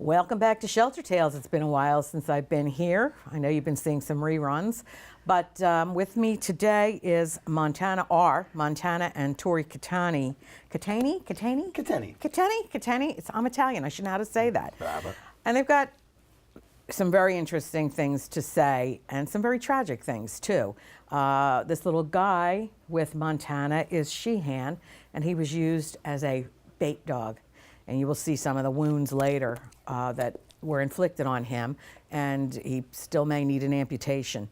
Welcome back to Shelter Tales. It's been a while since I've been here. I know you've been seeing some reruns, but with me today is Montana and Tori Catani. Catani. I'm Italian. I should know how to say that. Bravo. And they've got some very interesting things to say and some very tragic things too. This little guy with Montana is Sheehan, and he was used as a bait dog. And you will see some of the wounds later that were inflicted on him, and he still may need an amputation.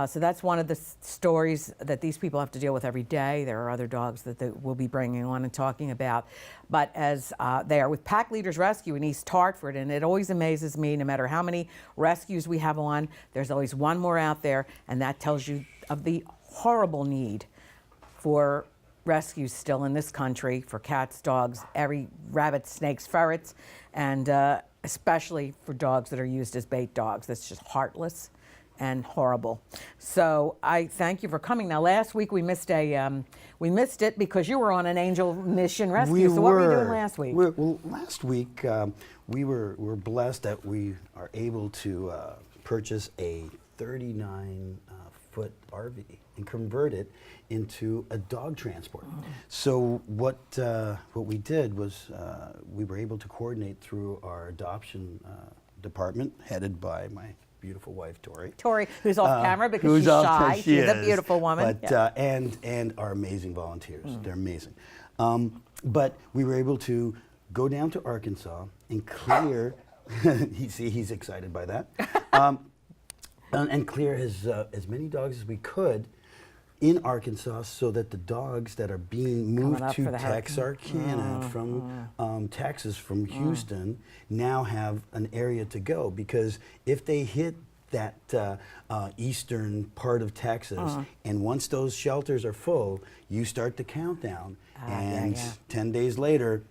So that's one of the stories that these people have to deal with every day. There are other dogs that we'll be bringing on and talking about. But as they are with Pack Leaders Rescue in East Hartford, and it always amazes me, no matter how many rescues we have on, there's always one more out there, and that tells you of the horrible need for rescues still in this country for cats, dogs, every rabbits, snakes, ferrets, and especially for dogs that are used as bait dogs. That's just heartless and horrible. So I thank you for coming. Now, last week we missed it because you were on an angel mission rescue. What were you doing last week? Well, last week we were blessed that we are able to purchase a 39-foot RV and convert it into a dog transport. So what we did was we were able to coordinate through our adoption department, headed by my beautiful wife, Tori. Tori, who's off camera because she's shy. She's a beautiful woman. But, and our amazing volunteers. They're amazing. But we were able to go down to Arkansas and clear, he's excited by that, and clear as many dogs as we could in Arkansas, so that the dogs that are being moved to Texarkana from Texas, from Houston, now have an area to go. Because if they hit that eastern part of Texas, and once those shelters are full, you start the countdown, and 10 days later,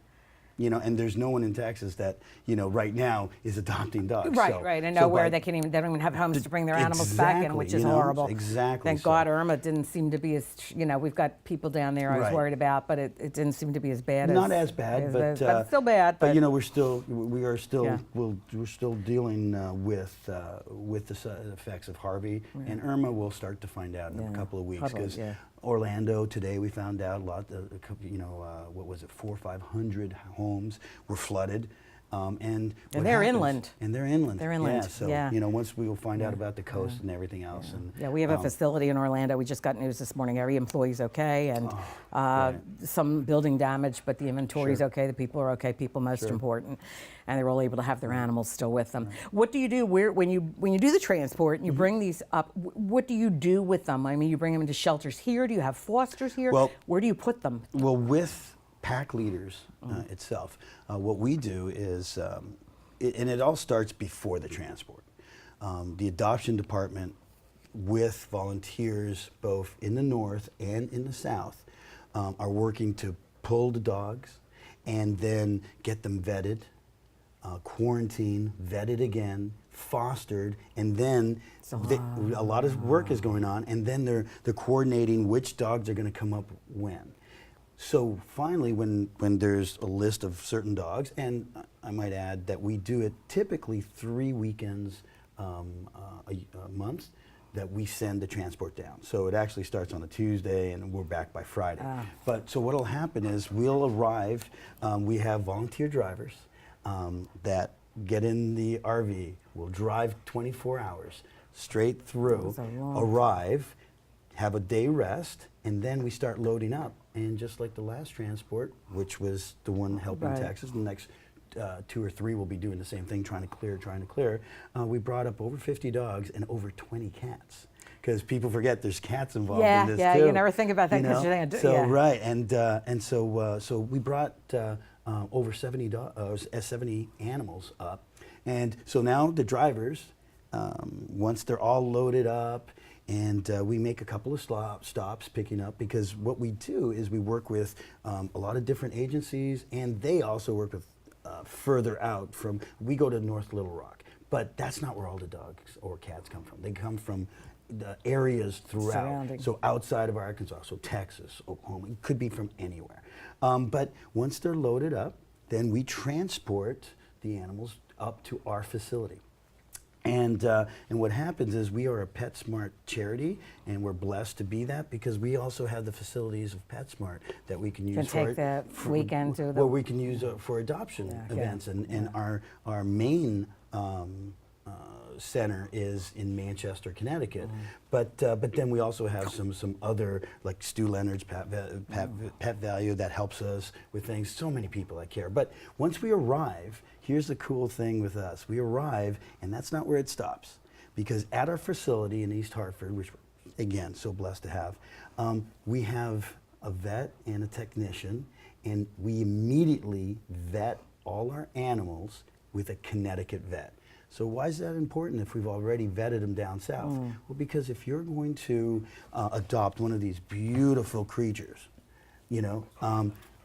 you know, and there's no one in Texas that, you know, right now is adopting dogs. Right, and nowhere they don't even have homes to bring their animals back in, which is horrible. Exactly. Thank God Irma didn't seem to be as, you know, we've got people down there I was worried about, but it didn't seem to be as bad. Not as bad, but it's still bad. But you know, we're still dealing with the effects of Harvey, and Irma we'll start to find out in a couple of weeks, because Orlando today we found out what was it, 400 or 500 homes were flooded, and they're inland. And they're inland. They're inland. Yeah. So you know, once we will find out about the coast and everything else. And we have a facility in Orlando. We just got news this morning. Every employee's okay, and some building damage, but the inventory's okay. The people are okay. People most important, and they're all able to have their animals still with them. What do you do when you do the transport and you bring these up? What do you do with them? I mean, you bring them into shelters here. Do you have fosters here? Well, where do you put them? Well, with Pack Leaders itself, what we do is, and it all starts before the transport. The adoption department, with volunteers both in the north and in the south, are working to pull the dogs and then get them vetted, quarantined, vetted again, fostered, and then a lot of work is going on, and then they're coordinating which dogs are going to come up when. So finally, when there's a list of certain dogs, and I might add that we do it typically 3 weekends a month, that we send the transport down. So it actually starts on a Tuesday and we're back by Friday. But so what'll happen is we'll arrive, we have volunteer drivers that get in the RV, will drive 24 hours straight through, arrive, have a day rest, and then we start loading up. And just like the last transport, which was the one helping Texas, the next 2 or 3 will be doing the same thing, trying to clear. We brought up over 50 dogs and over 20 cats. Because people forget there's cats involved in this too. Yeah, you never think about that because you think so we brought over 70 animals up, and so now the drivers, once they're all loaded up, and we make a couple of stops picking up, because what we do is we work with a lot of different agencies, and they also work with further out from, we go to North Little Rock, but that's not where all the dogs or cats come from. They come from the areas throughout, so outside of Arkansas, so Texas, Oklahoma, it could be from anywhere. But once they're loaded up, then we transport the animals up to our facility. And what happens is we are a PetSmart charity, and we're blessed to be that because we also have the facilities of PetSmart that we can use Can take the weekend to the... well, we can use for adoption events, and our main center is in Manchester, Connecticut. But then we also have some other, like Stu Leonard's Pet Value that helps us with things. So many people that care. But once we arrive, here's the cool thing with us. We arrive, and that's not where it stops. Because at our facility in East Hartford, which we're, again, so blessed to have, we have a vet and a technician, and we immediately vet all our animals with a Connecticut vet. So why is that important if we've already vetted them down south? Well, because if you're going to adopt one of these beautiful creatures, you know,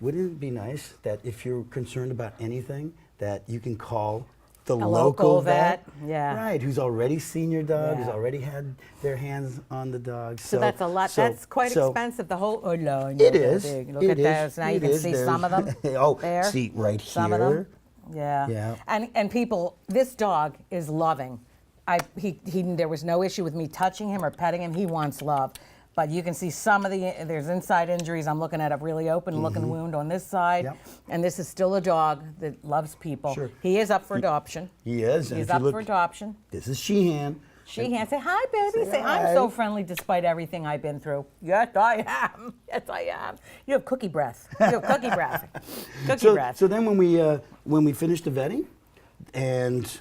wouldn't it be nice that if you're concerned about anything, that you can call the local vet, right, who's already seen your dog, who's already had their hands on the dog. So that's a lot. That's quite expensive. The whole it is. Look at those. Now you can see some of them. There. See right here. Some of them. Yeah. And people, this dog is loving. There was no issue with me touching him or petting him. He wants love. But you can see some of there's inside injuries. I'm looking at a really open looking wound on this side. And this is still a dog that loves people. Sure. He is up for adoption. He is. He's up for adoption. This is Sheehan. Sheehan, say hi, baby. Say hi. I'm so friendly despite everything I've been through. Yes, I am. Yes, I am. You have cookie breath. You have cookie breath. Cookie breath. So then when we finish the vetting, and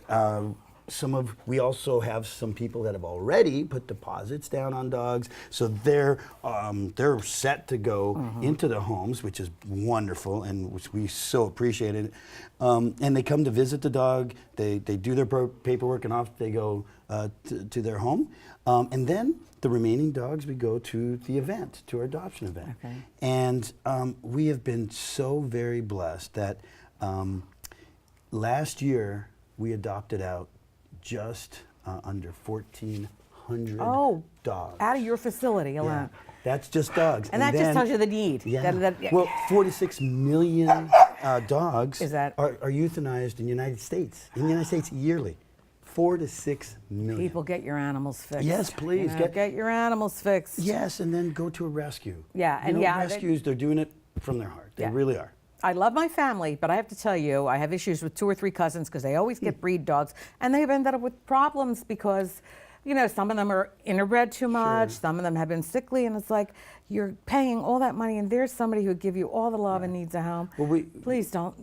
we also have some people that have already put deposits down on dogs, so they're set to go into the homes, which is wonderful, and which we so appreciate it. And they come to visit the dog. They do their paperwork, and off they go to their home. And then the remaining dogs, we go to the event, to our adoption event. Okay. And we have been so very blessed that last year we adopted out just under 1,400 dogs. Out of your facility alone. Yeah, that's just dogs. And that just tells you the need. Yeah. Well, 46 million dogs are euthanized in the United States. In the United States yearly. 4 to 6 million. People, get your animals fixed. Yes, please. You know, get your animals fixed. Yes, and then go to a rescue. Yeah, and rescues, they're doing it from their heart. They really are. I love my family, but I have to tell you, I have issues with 2 or 3 cousins because they always get breed dogs, and they've ended up with problems because, you know, some of them are interbred too much, some of them have been sickly, and it's like, you're paying all that money, and there's somebody who would give you all the love and needs a home. Well, please don't.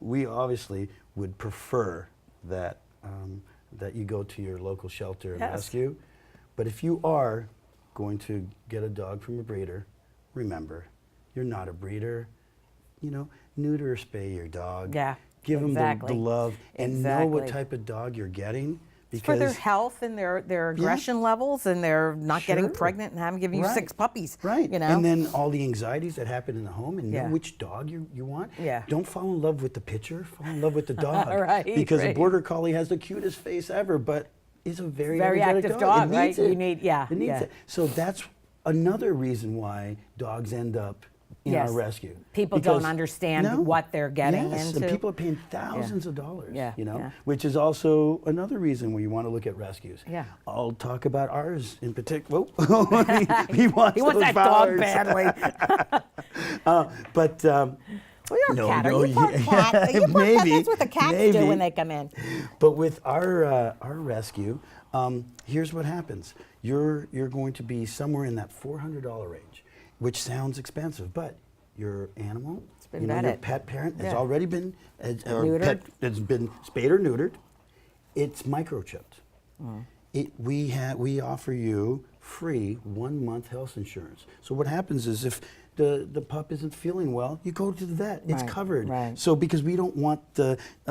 We obviously would prefer that that you go to your local shelter and rescue, but if you are going to get a dog from a breeder, remember, you're not a breeder. You know, neuter or spay your dog. Yeah, give them the love and know what type of dog you're getting. Because for their health and their aggression levels, and they're not getting pregnant and having given you 6 puppies. Right. You know? And then all the anxieties that happen in the home, and know which dog you want. Yeah. Don't fall in love with the picture. Fall in love with the dog. Because a border collie has the cutest face ever, but is a very active dog. Right. It. You need It needs it. So that's another reason why dogs end up in our rescue. People don't understand what they're getting into. And people are paying thousands of dollars, which is also another reason where you want to look at rescues. Yeah. I'll talk about ours in particular. he wants that dog badly. But well, you're a catter. You put cat. You put cat. That's what the cats do when they come in. But with our rescue, here's what happens. You're going to be somewhere in that $400 range, which sounds expensive, but your animal, your pet parent has already been neutered. It's been spayed or neutered. It's microchipped. We offer you free 1 month health insurance. So what happens is if the pup isn't feeling well, you go to the vet. It's covered. Right. So because we don't want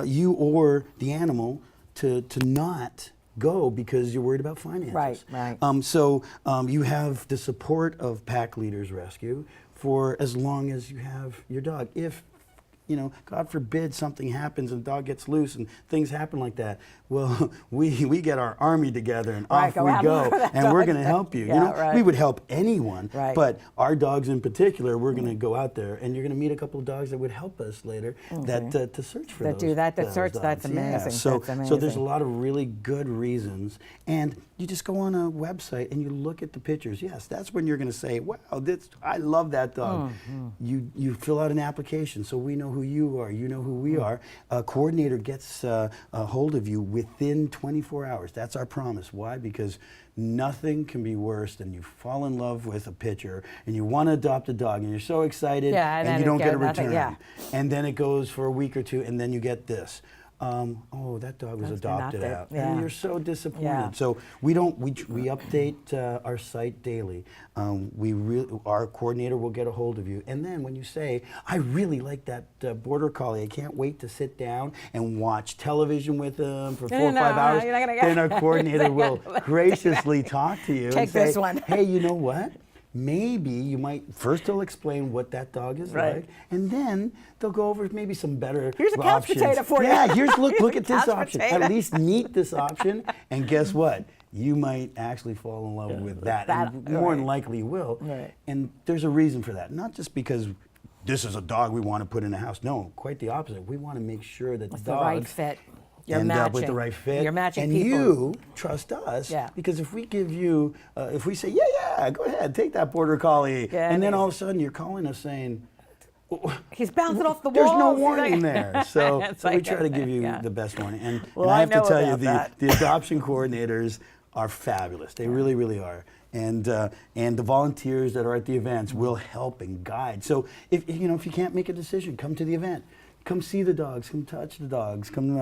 you or the animal to not go because you're worried about finances. Right. So you have the support of Pack Leaders Rescue for as long as you have your dog. If you know, God forbid something happens and the dog gets loose and things happen like that. Well, we get our army together and Right, off go we out and look go, for that and we're dog. going to help you. Yeah, You know, right. we would help anyone, Right. but our dogs in particular, we're going to go out there, and you're going to meet a couple of dogs that would help us later that to search for That those. do that those search, dogs. that's amazing, So, that's so there's a amazing. lot of really good reasons, and you just go on a website and you look at the pictures. Yes, that's when you're going to say, "Wow, I love that dog." You fill out an application, so we know who you are. You know who we are. A coordinator gets a hold of you within 24 hours. That's our promise. Why? Because nothing can be worse than you fall in love with a picture and you want to adopt a dog and you're so excited Yeah, and and then you don't it get a goes nothing, return. yeah. And then it goes for a week or two and then you get this. Oh, that dog was That's been adopted adopted, out. yeah. And you're so disappointed. Yeah. So we update our site daily. Our coordinator will get a hold of you. And then when you say, I really like that Border Collie, I can't wait to sit down and watch television with him for 4 or 5 hours, you're not gonna get then our coordinator will graciously talk to you Take and say, this one. hey, you know what? Maybe you might, first they'll explain what that dog is Right. like, and then they'll go over maybe some better Here's a couch options. potato for you. Yeah, look Here's at a this couch option. potato. At least meet this option, and guess what? You might actually fall in love with that, and more than likely you will. Right. And there's a reason for that. Not just because this is a dog we want to put in the house. No, quite the opposite. We want to make sure that It's the the dog right fit. You're end matching. up with the right fit. You're matching and people. you trust us. Yeah. Because if we give you, if we say, yeah, go ahead, take that Border Collie, Yeah, and then it all is. of a sudden you're calling us saying, He's bouncing off the there's no walls. warning there. So, It's so we like- try to give you yeah. the best warning. And, Well, and I I have to know tell you, about that. the adoption coordinators are fabulous. They really, really are. And the volunteers that are at the events will help and guide. So if you can't make a decision, come to the event. Come see the dogs. Come touch the dogs. Come,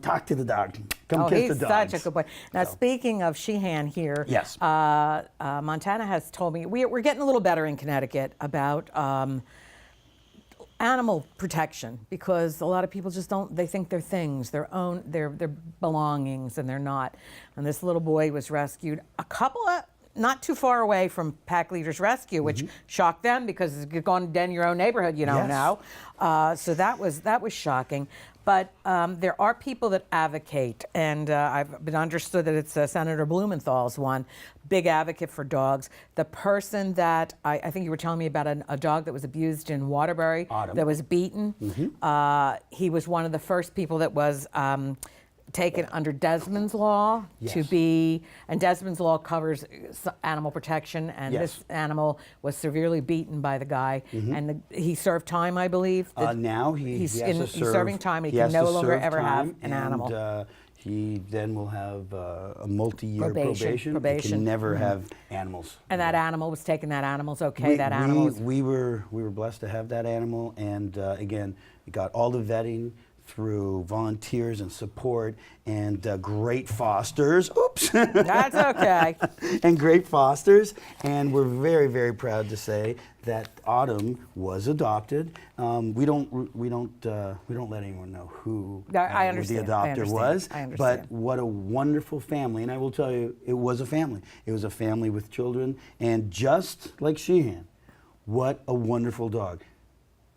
talk to the dog. Come kiss He's the dogs. such a good boy. Now, So. speaking of Sheehan here, Yes. Montana has told me we're getting a little better in Connecticut about animal protection, because a lot of people just don't. They think they're things, their belongings, and they're not. And this little boy was rescued a couple of. Not too far away from Pack Leaders Rescue, which shocked them because it's gone dead in your own neighborhood, you don't Yes. know. So that was shocking. But there are people that advocate, and I've been understood that it's Senator Blumenthal's one, big advocate for dogs. The person that I think you were telling me about a dog that was abused in Waterbury, Autumn. that was beaten. He was one of the first people that was taken under Desmond's law to Yes. be, and Desmond's law covers animal protection, and Yes. this animal was severely beaten by the guy, and he served time, I believe. Now he he's has to he's serve, serving time. He has can no to longer serve ever have time, an and, animal. he then will have a multi-year Probation. He Probation. can never have animals. And that animal was taken. That animal's okay. That animal is we were blessed to have that animal, and again, we got all the vetting through volunteers and support and great fosters. Oops. That's okay. And great fosters, and we're very, very proud to say that Autumn was adopted. We don't let anyone know who I the understand. adopter was. I understand. But what a wonderful family, and I will tell you, it was a family. It was a family with children, and just like Sheehan, what a wonderful dog.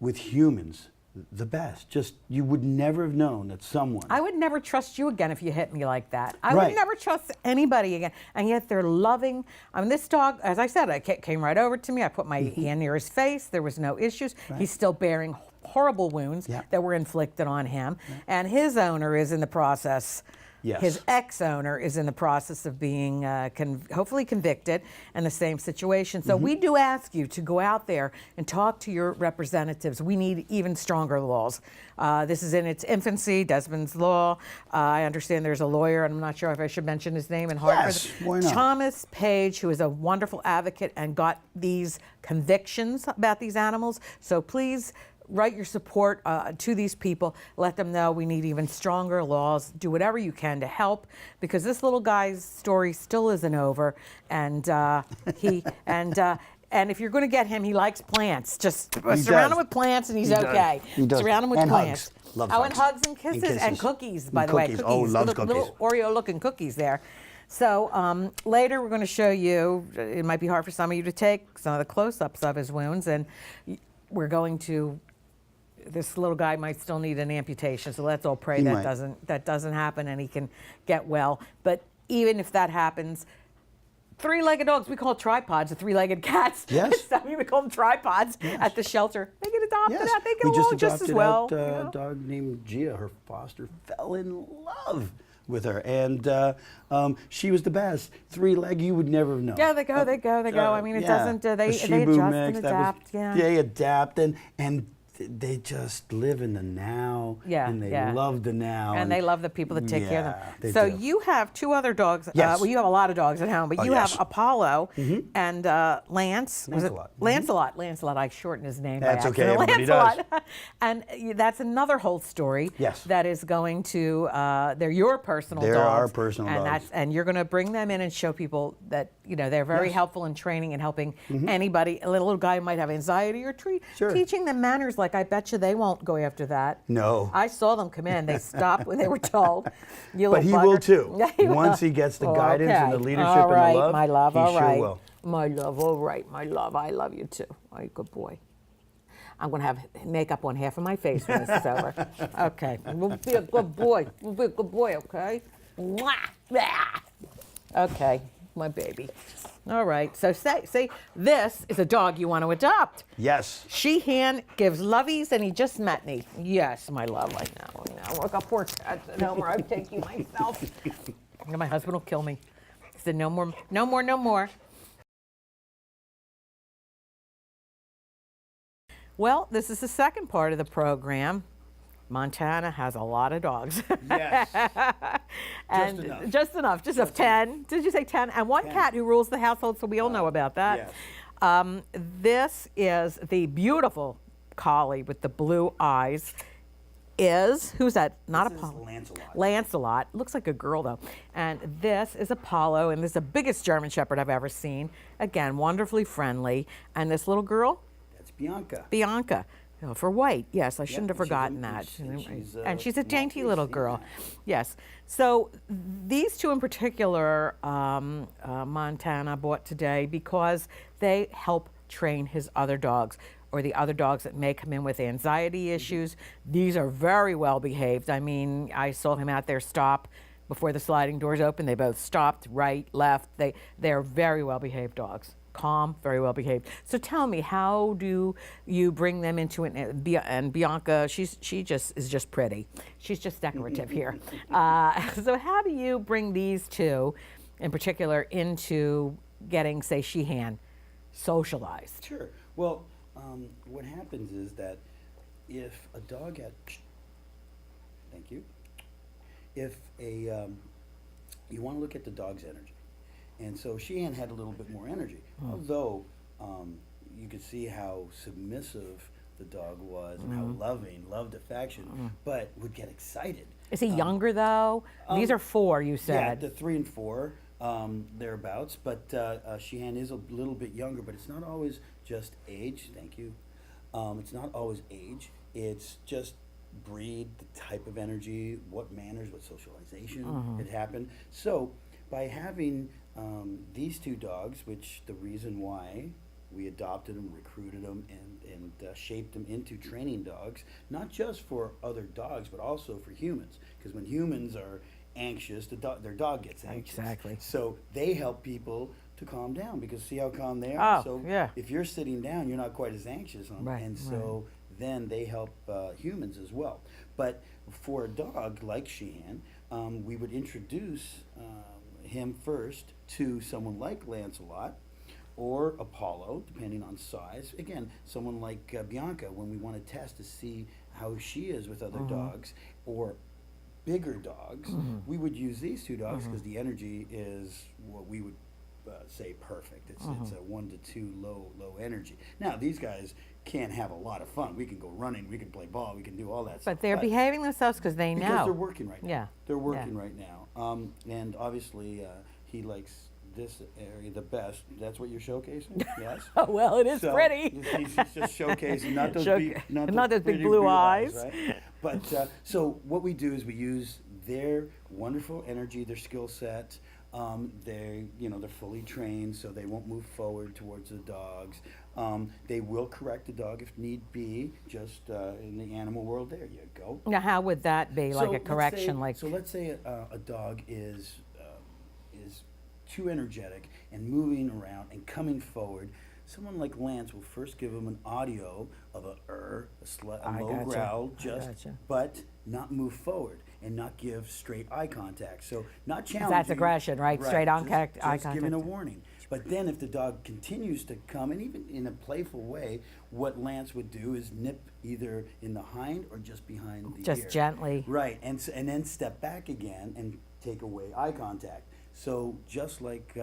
With humans, the best. Just, you would never have known that someone. I would never trust you again if you hit me like that. I Right. would never trust anybody again. And yet they're loving. I mean, this dog, as I said, came right over to me. I put my hand near his face. There was no issues. He's still bearing horrible wounds Yeah. that were inflicted on him. And his owner is in the process. Yes. His ex-owner is in the process of being hopefully convicted in the same situation. So we do ask you to go out there and talk to your representatives. We need even stronger laws. This is in its infancy, Desmond's Law. I understand there's a lawyer, and I'm not sure if I should mention his name in Hartford. Yes, why not? Thomas Page, who is a wonderful advocate and got these convictions about these animals. So please, write your support to these people. Let them know we need even stronger laws. Do whatever you can to help, because this little guy's story still isn't over. And and if you're going to get him, he likes plants. Just surround him with plants, and he's He does. okay. He does. Surround him with And plants. hugs. Loves And hugs. hugs and kisses And and kisses. cookies. By And the way, cookies. cookies. Oh, loves little cookies. Oreo-looking cookies there. So later we're going to show you. It might be hard for some of you to take some of the close-ups of his wounds, and we're going to this little guy might still need an amputation, so let's all pray He that might. doesn't happen and he can get well. But even if that happens, three-legged dogs, we call tripods, the three-legged cats. Yes. I mean, we call them tripods at the shelter. They get adopted Yes. out. They get We just along just as adopted well. out a dog named Gia. Her foster fell in love with her, and she was the best. Three-leg, you would never know. Yeah, they go. I mean, it doesn't. They A adjust Shibu and mix, that was- adapt. Yeah. They adapt, and they just live in the now. Yeah, And they yeah. love the now. And they love the people that take care of Yeah, them. they So do. you have two other dogs. Yes. Well, you have a lot of dogs at home, but Oh, you yes. have Apollo and Lance. Was it Lancelot. Lancelot? Lancelot. I shortened his name. That's by okay, accident. everybody Lancelot. And that's another whole story. Yes. That is going to. They're your personal They're dogs. our personal and dogs. And you're going to bring them in and show people that they're very Yes. helpful in training and helping anybody. A little guy might have anxiety or Sure. teaching them manners. Like I bet you they won't go after that. No. I saw them come in. They stopped when they were told. You But little he will bugger. too. Yeah, he will. Once he gets the guidance and the Okay. leadership All and the right, love, my love. he All sure right, will. my love. All right, my love. I love you too. Oh, you good boy. I'm going to have makeup on half of my face when this is over. Okay. We'll be a good boy. We'll be a good boy, okay? Mwah! Ah! Okay, my baby. All right. So say this is a dog you want to adopt. Yes. Sheehan gives lovies, and he just met me. Yes, my love, I know. Look, a poor cat at home, or I'd take you myself. And my husband will kill me. He said, no more, no more, no more. Well, this is the second part of the program. Montana has a lot of dogs. Yes. And enough. just enough, just of 10. Did you say 10? And one 10. cat who rules the household, so we all know about that. yes. This is the beautiful collie with the blue eyes. Who's that? Not This is Apollo. Lancelot. Lancelot. Looks like a girl, though. And this is Apollo, and this is the biggest German Shepherd I've ever seen. Again, wonderfully friendly. And this little girl, That's Bianca. Bianca. Oh, for white, yes, I shouldn't have and she's forgotten a- that. and she's, She's a dainty Maltese, little yeah. girl. Yes. So these two in particular, Montana bought today because they help train his other dogs, or the other dogs that may come in with anxiety issues. These are very well behaved. I mean, I saw him out there stop before the sliding doors opened. They both stopped, right, left. They're very well behaved dogs. Calm, very well behaved. So tell me, how do you bring them into it? And Bianca, she is just pretty. She's just decorative here. So how do you bring these two, in particular, into getting, say, Sheehan socialized? Sure. Well, what happens is that if a dog thank you, if you want to look at the dog's energy, and so Sheehan had a little bit more energy, although you could see how submissive the dog was and how loving, loved affection, but would get excited. Is he younger, though? These are 4, you Yeah, said. the 3 and 4, thereabouts. But Sheehan is a little bit younger, but it's not always just age. Thank you. It's not always age. It's just breed, the type of energy, what manners, what socialization had happened. So by having these 2 dogs, which the reason why we adopted them, recruited them, and shaped them into training dogs, not just for other dogs, but also for humans. Because when humans are anxious, their dog gets anxious. Exactly. So they help people to calm down, because see how calm they are? Oh, So yeah. if you're sitting down, you're not quite as anxious. Right, And so then they help humans as well. But for a dog like Sheehan, we would introduce him first to someone like Lancelot, or Apollo, depending on size. Again, someone like Bianca, when we want to test to see how she is with other dogs, or bigger dogs, we would use these 2 dogs because the energy is what we would say perfect. It's a 1 to 2 low energy. Now these guys can have a lot of fun. We can go running, we can play ball, we can do all that stuff. But they're behaving themselves because they know. Because they're working right now. Yeah. They're working right now. And obviously he likes this area the best. That's what you're showcasing? Yes? Oh, well, it is So, pretty. He's just showcasing, not those Not those big pretty blue eyes. right? But so what we do is we use their wonderful energy, their skill set. They're fully trained, so they won't move forward towards the dogs. They will correct the dog if need be, just in the animal world. There you go. Now, how would that be, like So a let's correction? say- Like, So let's say a dog is too energetic and moving around and coming forward. Someone like Lance will first give him an audio of a I low gotcha. growl, I just gotcha. but not move forward and not give straight eye contact. So not challenging. that's aggression, right? Straight eye Just giving contact. a warning. But then if the dog continues to come, and even in a playful way, what Lance would do is nip either in the hind or just behind the Just ear. gently. Right, and then step back again and take away eye contact. So just like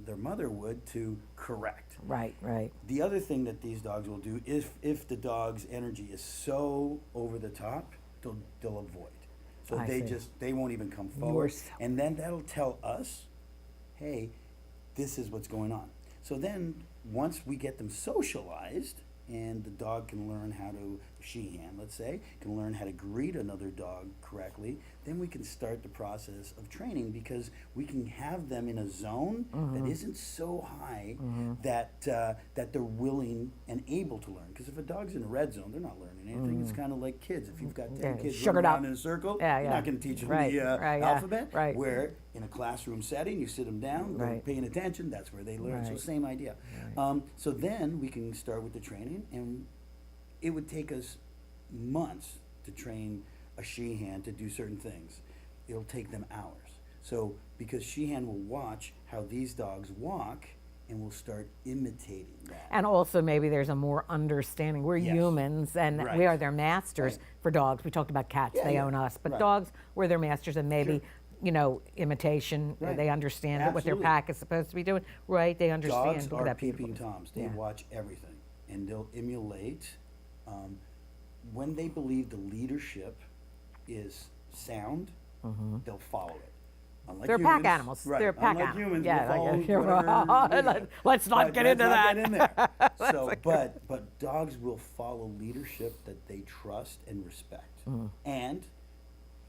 their mother would to correct. Right, right. The other thing that these dogs will do, if the dog's energy is so over the top, they'll avoid. So I see. they won't even come You're forward. so- And then that'll tell us, hey, this is what's going on. So then once we get them socialized and the dog can learn how to, she-hand, let's say, can learn how to greet another dog correctly, then we can start the process of training, because we can have them in a zone that isn't so high that they're willing and able to learn. Because if a dog's in a red zone, they're not learning anything. It's kind of like kids. If you've got 10 Yeah, kids sugared running around up. in a circle, Yeah, you're yeah. not going to teach them Right, the right, yeah, alphabet. right. Where in a classroom setting, you sit them down, they're Right. paying attention, that's where they learn. So Right. same idea. So then we can start with the training, and it would take us months to train a she-hand to do certain things. It'll take them hours. So because she-hand will watch how these dogs walk and will start imitating that. And also maybe there's a more understanding. We're Yes. humans and we Right. are their masters Right. for dogs. We talked about cats, Yeah, they yeah. own us. But Right. dogs, we're their masters, and maybe, Sure. imitation, Right. they understand what their Absolutely. pack is supposed to be doing. Right, they understand. Dogs Look at are that beautiful- peeping toms. They Yeah. watch everything, and they'll emulate. When they believe the leadership is sound, they'll follow it. Unlike They're pack humans- animals. Right. They're pack Unlike animals. humans, Yeah, we'll follow like, you're whatever, right. Let's not but get let's into not that. get in there. So, but dogs will follow leadership that they trust and respect, and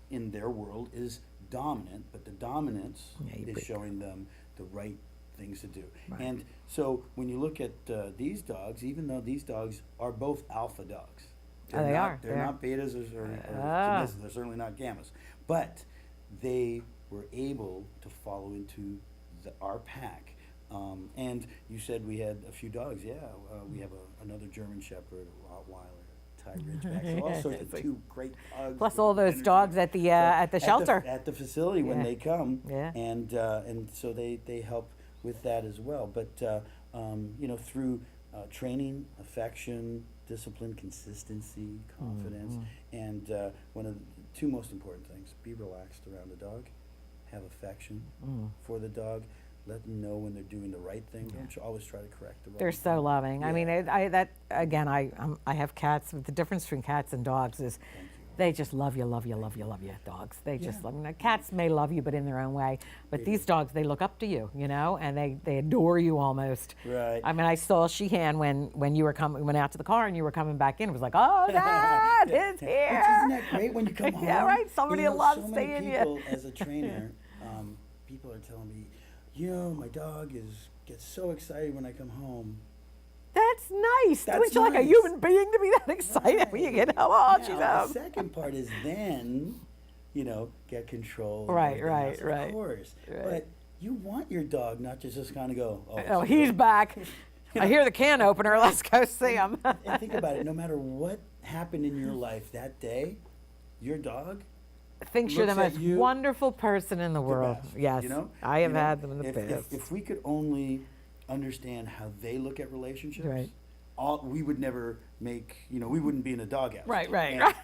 in their world is dominant. But the dominance Yeah, you is break. showing them the right things to do. Right. And so when you look at these dogs, even though these dogs are both alpha dogs, Oh, they are. They're not betas or Ah. submissives. They're certainly not gammas, but they were able to follow into our pack. And you said we had a few dogs. Yeah, we have another German Shepherd, a Rottweiler, Thai Ridgeback, so all sorts of two great dogs. Plus with all those energy. dogs at the shelter. At the facility when Yeah. they come. Yeah. And so they help with that as well. But through training, affection, discipline, consistency, confidence, and one of the two most important things: be relaxed around the dog, have affection for the dog, let them know when they're doing the right thing. Don't always try to correct the wrong They're thing. so loving. I Yeah. mean, I have cats. But the difference between cats and dogs is Thank you. they just love you. Dogs. They just Yeah. love you. Now, cats may love you, but in their own way. But They these do. dogs, they look up to you, and they adore you almost. Right. I mean, I saw Sheehan when you went out to the car and you were coming back in. It was like, oh, Dad, it's here. Isn't that great when you come home? Yeah, right. Somebody loves so many seeing you. people, as a trainer, people are telling me, my dog gets so excited when I come home. That's nice. That's Don't you like a nice. human being to be that excited when you get home? Oh, she's Now, home. the second part is then, get control. of Right, everything right, else, right, Of course. right. But you want your dog not to just kind of go, Oh, he's back. I hear the can opener. Let's go see him. And think about it, no matter what happened in your life that day, your dog, Thinks you're the looks at most you wonderful person in the world. best, Yes, I have had them in the past. If we could only understand how they look at relationships, Right. we would never make, we wouldn't be in a doghouse. Right, right, And, right.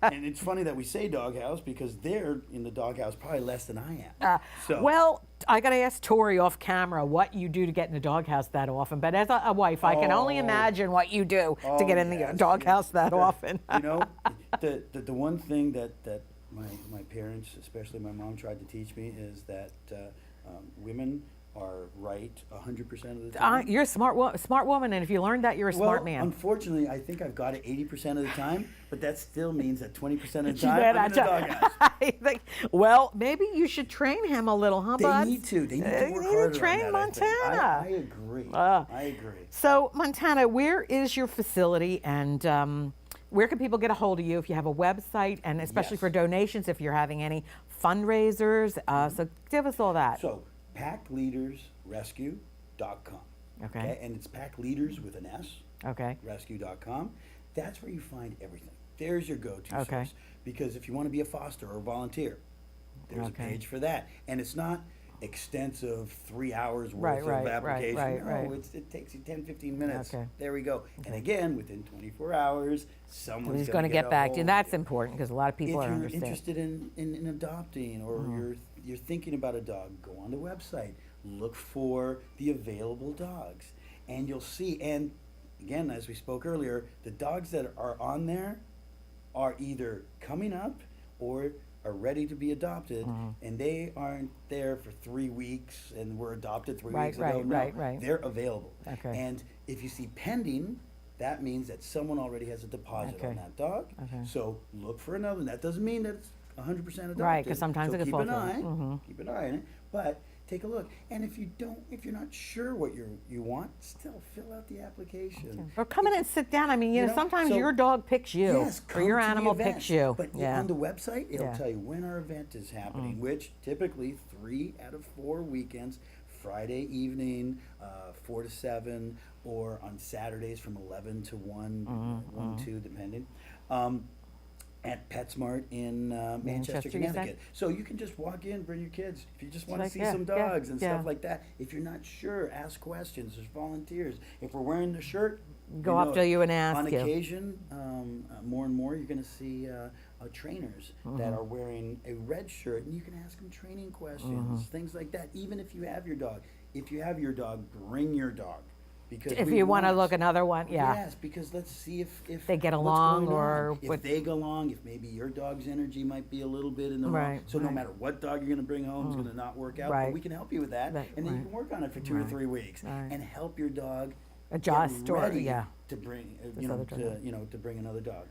And it's funny that we say doghouse because they're in the doghouse probably less than I am. Well, I got to ask Tori off camera what you do to get in the doghouse that often. But as a wife, I can only Oh. imagine what you do to get in the yes, doghouse yes. that often. The one thing that my parents, especially my mom, tried to teach me is that women are right 100% of the time. You're a smart woman, and if you learned that, you're a smart man. Unfortunately, I think I've got it 80% of the time, but that still means that 20% of the You time bet I'm I in the doghouse. I think, well, maybe you should train him a little, huh, They bud? need to. They need to You work need to harder train on that, I think. Montana. I agree. I agree. So, Montana, where is your facility, and where can people get a hold of you if you have a website, and especially Yes. for donations, if you're having any fundraisers? So give us all that. So, packleadersrescue.com. Okay. And it's Pack Leaders with an S. Okay. Rescue.com. That's where you find everything. There's your go-to Okay. source. Because if you want to be a foster or a volunteer, there's a page for that. And it's not extensive 3 hours worth of application. No, it takes you 10, 15 minutes. Okay. There we go. And again, within 24 hours, someone's Who's going to get back to you? hold That's of you. important because a lot of people If are you're understand. interested in adopting, or you're thinking about a dog, go on the website, look for the available dogs, and you'll see. And again, as we spoke earlier, the dogs that are on there are either coming up or are ready to be adopted, and they aren't there for 3 weeks and were adopted 3 weeks ago. No, Right. they're available. Okay. And if you see pending, that means that someone already has a deposit Okay. on that dog. Okay. So look for another one. That doesn't mean that it's 100% adopted. Right, 'cause sometimes so it could keep fall an through. eye. Keep an eye on it. But take a look. And if you're not sure what you want, still fill out the application. Or come in and sit down. I mean, you know, sometimes so- your dog picks you, Yes, or come your to the animal event. picks you. But Yeah. on the website, it'll Yeah. tell you when our event is happening, which typically 3 out of 4 weekends, Friday evening, 4 to 7, or on Saturdays from 11 to 1, 2, depending. At PetSmart in Manchester, Manchester, you said? Connecticut. So you can just walk in, bring your kids. If you just want to like, see yeah, some yeah, dogs and yeah. stuff like that. If you're not sure, ask questions. There's volunteers. If we're wearing the shirt, Go up to you and ask on you. occasion, more and more, you're going to see trainers that are wearing a red shirt, and you can ask them training questions, things like that. Even if you have your dog. If you have your dog, bring your dog. Because If we you want to want- look another one, yeah. Yes, because let's see if They get what's along, going or on. If what- they go along, if maybe your dog's energy might be a little bit in the wrong. Right, So no right. matter what dog you're going to bring home, it's going to not work out. Right. But we can help you with that, Right, and then you right. can work on it for 2 or 3 weeks, Right. and help your dog Adjust, get or- ready yeah. to bring This other dog. to bring another dog.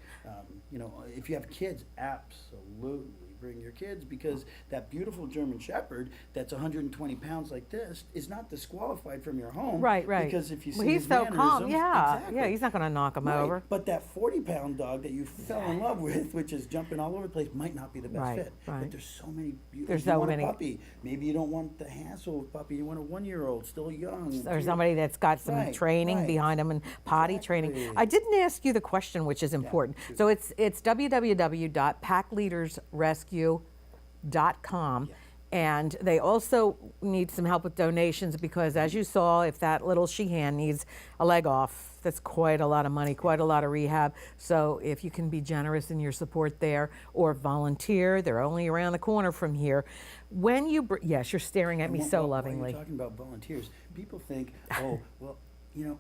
If you have kids, absolutely bring your kids, because that beautiful German Shepherd that's 120 pounds like this is not disqualified from your home. Right. Because if you see Well, he's his so calm. mannerisms- Yeah. exactly. Yeah, he's not going to knock him Right. over. But that 40-pound dog that you fell in love with, which is jumping all over the place, might not be the best Right, fit. right. But there's so many. There's if you so want many- a puppy. Maybe you don't want the hassle of puppy. You want a 1-year-old, still young. Or somebody that's got some Right, training right. behind them and potty Exactly. training. I didn't ask you the question, which is important. So it's www.packleadersrescue.com. Yeah. And they also need some help with donations because, as you saw, if that little she-hand needs a leg off, that's quite a lot of money, quite a lot of rehab. So if you can be generous in your support there, or volunteer, they're only around the corner from here. When you, yes, you're staring at me so lovingly. While you're talking about volunteers, people think, oh, well,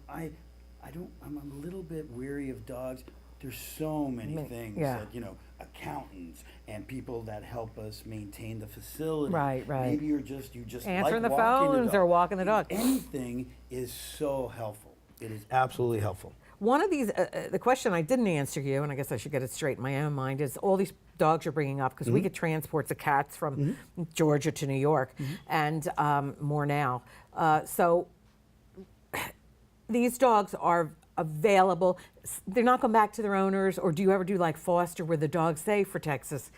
I'm a little bit weary of dogs. There's so many things yeah. that, accountants and people that help us maintain the facility. Right. Maybe you just Answering like the walking phones dog. or walking the dog. Anything is so helpful. It is absolutely helpful. One of these, the question I didn't answer you, and I guess I should get it straight in my own mind, is all these dogs you're bringing up, because we get transports of cats from Georgia to New York, and more now. So these dogs are available. They're not going back to their owners, or do you ever do like foster where the dog's safe for Texas?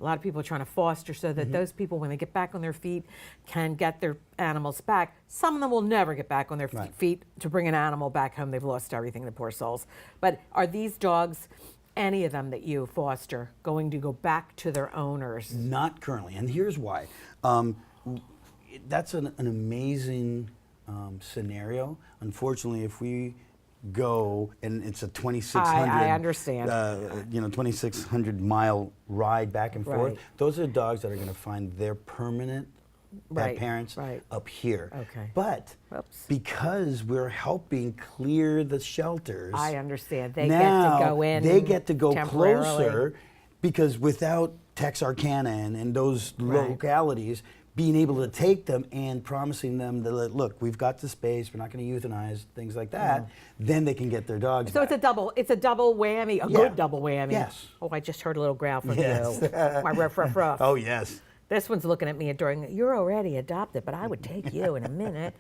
A lot of people are trying to foster so that those people, when they get back on their feet, can get their animals back. Some of them will never get back on their feet to bring an animal back home. They've lost everything, the poor souls. But are these dogs, any of them that you foster, going to go back to their owners? Not currently, and here's why. That's an amazing scenario. Unfortunately, if we go and it's a 2,600. I understand. 2,600 mile ride back and forth. Right. Those are the dogs that are going to find their permanent Right, parents right. up here. Okay. But Whoops. because we're helping clear the shelters, I understand. They now get to go in. they get to go temporarily. closer, because without Texarkana and those Right. localities, being able to take them and promising them that, look, we've got the space, we're not going to euthanize, things like that, then they can get their dogs So back. it's a double whammy, a good double whammy. Yes. Oh, I just heard a little growl from Yes. you. My ruff, ruff, ruff. Oh, yes. This one's looking at me adoring. You're already adopted, but I would take you in a minute.